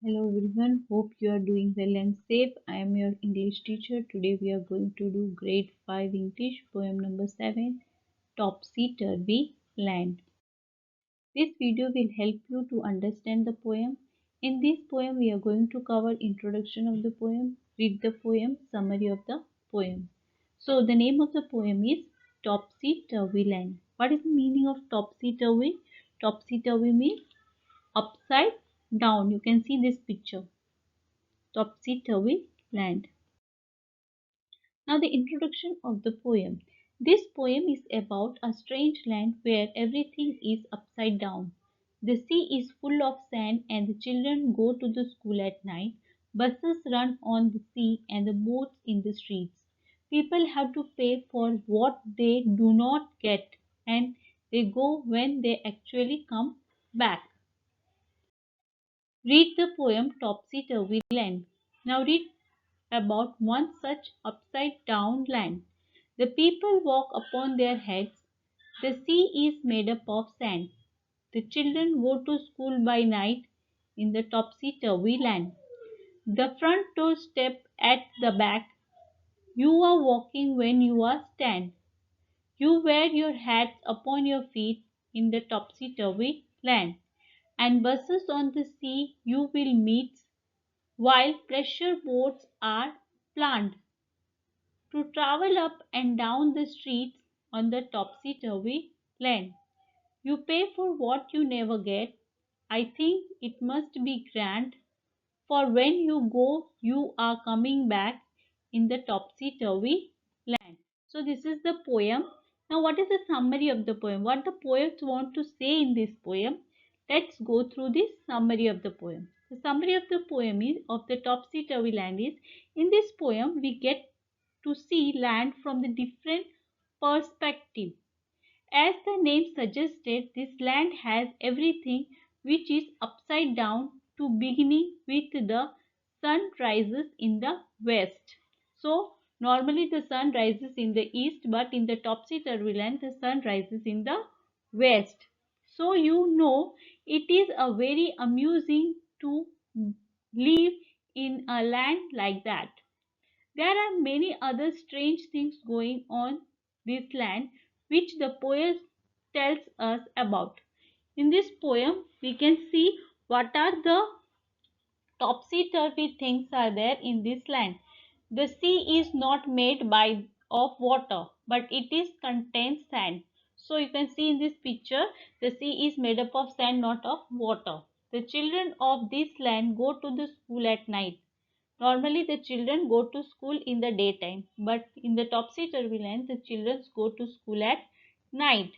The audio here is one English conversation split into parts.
Hello everyone, hope you are doing well and safe. I am your English teacher. Today we are going to do grade 5 English poem number 7, Topsy Turvy Land. This video will help you to understand the poem. In this poem we are going to cover introduction of the poem, read the poem, summary of the poem. So the name of the poem is Topsy Turvy Land. What is the meaning of Topsy Turvy? Topsy Turvy means upside down. You can see this picture. Topsy Turvy Land. Now, the introduction of the poem. This poem is about a strange land where everything is upside down. The sea is full of sand, and the children go to the school at night. Buses run on the sea, and the boats in the streets. People have to pay for what they do not get, and they go when they actually come back. Read the poem Topsy Turvy Land. Now read about one such upside down land. The people walk upon their heads. The sea is made up of sand. The children go to school by night in the topsy turvy land. The front door step at the back. You are walking when you are stand. You wear your hats upon your feet in the topsy turvy land. And buses on the sea you will meet while pleasure boats are planned to travel up and down the streets on the topsy turvy land. You pay for what you never get. I think it must be grand, for when you go, you are coming back in the topsy turvy land. So, this is the poem. Now, what is the summary of the poem? What the poets want to say in this poem? Let's go through this summary of the poem. The summary of the poem is of the topsy turvy land is in this poem we get to see land from the different perspective. As the name suggested, this land has everything which is upside down to beginning with the sun rises in the west. So normally the sun rises in the east, but in the topsy-turvy land the sun rises in the west. So you know it is a very amusing to live in a land like that. There are many other strange things going on this land which the poet tells us about. In this poem, we can see what are the topsy-turvy things are there in this land. The sea is not made by of water, but it is contains sand. So you can see in this picture, the sea is made up of sand, not of water. The children of this land go to the school at night. Normally, the children go to school in the daytime, but in the topsy turvy land, the children go to school at night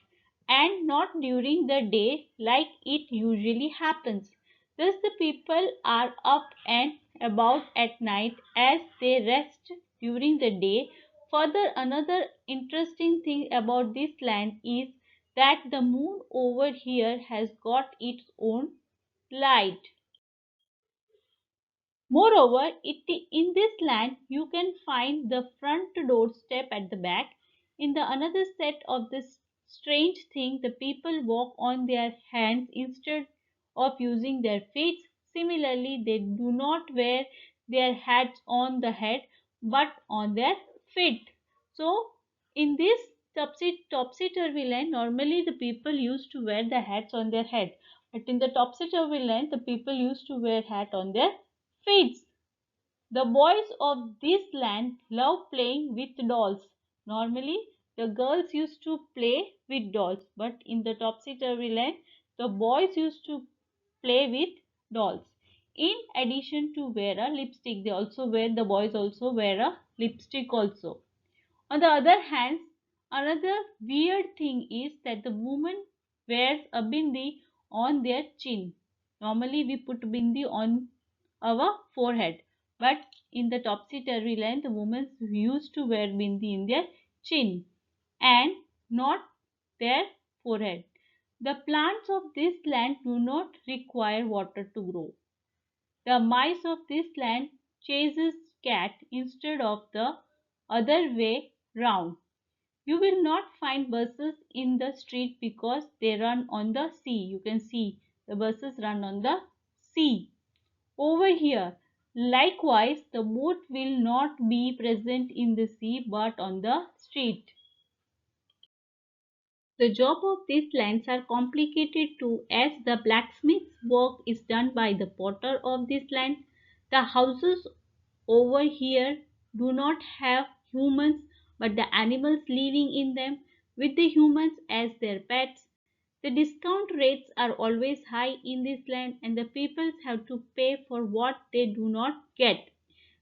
and not during the day like it usually happens. Thus, the people are up and about at night as they rest during the day. Further, another interesting thing about this land is that the moon over here has got its own light. Moreover, in this land you can find the front doorstep at the back. In the another set of this strange thing, the people walk on their hands instead of using their feet. Similarly, they do not wear their hats on the head but on their feet. So, in this topsy-turvy land, normally the people used to wear the hats on their head. But in the topsy-turvy land, the people used to wear hat on their feet. The boys of this land love playing with dolls. Normally, the girls used to play with dolls, but in the topsy-turvy land, the boys used to play with dolls. In addition to wear a lipstick, the boys also wear a lipstick also. On the other hand, another weird thing is that the woman wears a bindi on their chin. Normally, we put bindi on our forehead, but in the topsy-turvy land, the women used to wear bindi in their chin and not their forehead. The plants of this land do not require water to grow. The mice of this land chases cat instead of the other way round. You will not find buses in the street because they run on the sea. You can see the buses run on the sea. over here. Likewise, the boat will not be present in the sea but on the street. The job of these lands are complicated too, as the blacksmith's work is done by the potter of this land. The houses over here do not have humans but the animals living in them with the humans as their pets. The discount rates are always high in this land and the peoples have to pay for what they do not get.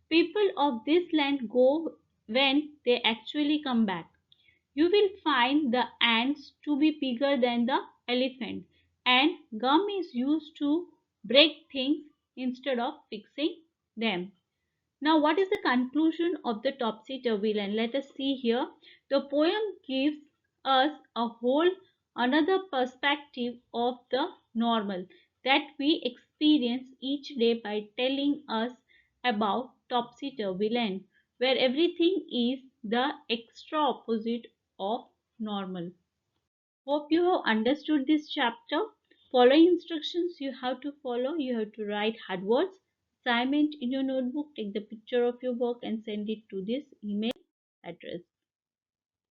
People of this land go when they actually come back. You will find the ants to be bigger than the elephant, and gum is used to break things instead of fixing them. Now, what is the conclusion of the topsy turvy line? Let us see here. The poem gives us a whole another perspective of the normal that we experience each day by telling us about topsy turvy land, where everything is the extra opposite of normal. Hope you have understood this chapter. Following instructions you have to follow. You have to write hard words. Assignment in your notebook. Take the picture of your work and send it to this email address.